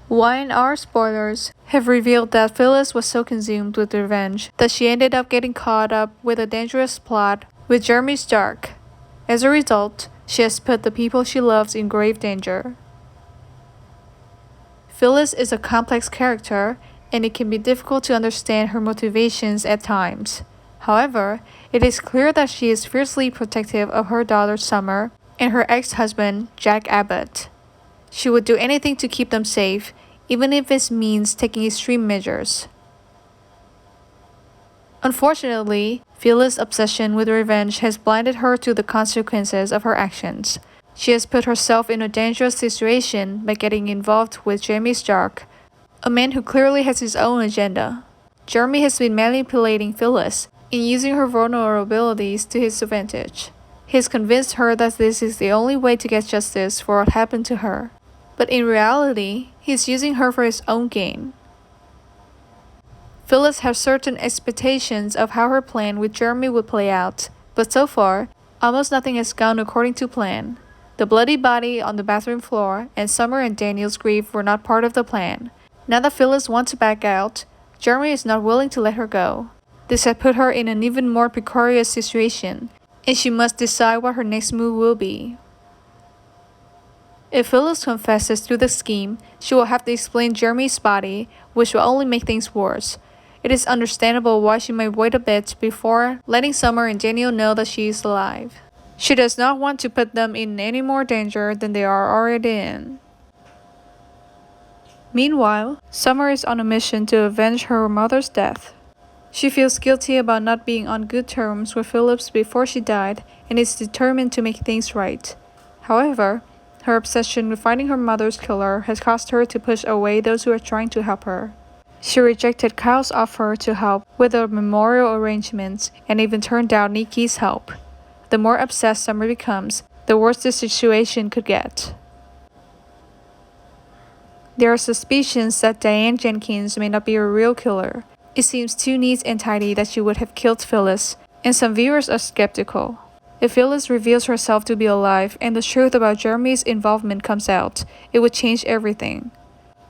Y&R spoilers have revealed that Phyllis was so consumed with revenge that she ended up getting caught up with a dangerous plot with Jeremy Stark. As a result, she has put the people she loves in grave danger. Phyllis is a complex character, and it can be difficult to understand her motivations at times. However, it is clear that she is fiercely protective of her daughter Summer and her ex-husband, Jack Abbott. She would do anything to keep them safe, even if this means taking extreme measures. Unfortunately, Phyllis' obsession with revenge has blinded her to the consequences of her actions. She has put herself in a dangerous situation by getting involved with Jeremy Stark, a man who clearly has his own agenda. Jeremy has been manipulating Phyllis in using her vulnerabilities to his advantage. He has convinced her that this is the only way to get justice for what happened to her. But in reality, he is using her for his own gain. Phyllis has certain expectations of how her plan with Jeremy would play out, but so far, almost nothing has gone according to plan. The bloody body on the bathroom floor and Summer and Daniel's grief were not part of the plan. Now that Phyllis wants to back out, Jeremy is not willing to let her go. This had put her in an even more precarious situation, and she must decide what her next move will be. If Phyllis confesses to the scheme, she will have to explain Jeremy's body, which will only make things worse. It is understandable why she might wait a bit before letting Summer and Daniel know that she is alive. She does not want to put them in any more danger than they are already in. Meanwhile, Summer is on a mission to avenge her mother's death. She feels guilty about not being on good terms with Phillips before she died and is determined to make things right. However, her obsession with finding her mother's killer has caused her to push away those who are trying to help her. She rejected Kyle's offer to help with the memorial arrangements and even turned down Nikki's help. The more obsessed Summer becomes, the worse the situation could get. There are suspicions that Diane Jenkins may not be a real killer. It seems too neat and tidy that she would have killed Phyllis, and some viewers are skeptical. If Phyllis reveals herself to be alive and the truth about Jeremy's involvement comes out, it would change everything.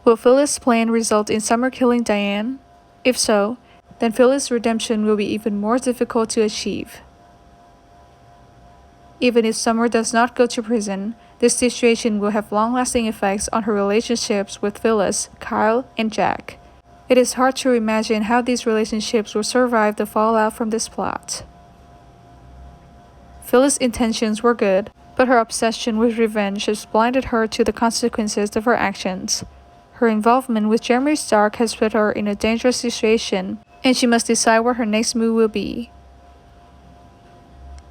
Will Phyllis' plan result in Summer killing Diane? If so, then Phyllis' redemption will be even more difficult to achieve. Even if Summer does not go to prison, this situation will have long-lasting effects on her relationships with Phyllis, Kyle, and Jack. It is hard to imagine how these relationships will survive the fallout from this plot. Phyllis' intentions were good, but her obsession with revenge has blinded her to the consequences of her actions. Her involvement with Jeremy Stark has put her in a dangerous situation, and she must decide what her next move will be.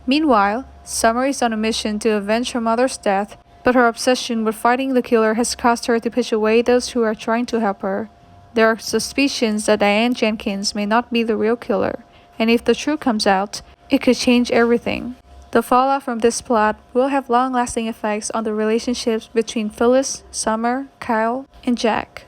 Meanwhile, Summer is on a mission to avenge her mother's death, but her obsession with fighting the killer has caused her to push away those who are trying to help her. There are suspicions that Diane Jenkins may not be the real killer, and if the truth comes out, it could change everything. The fallout from this plot will have long-lasting effects on the relationships between Phyllis, Summer, Kyle, and Jack.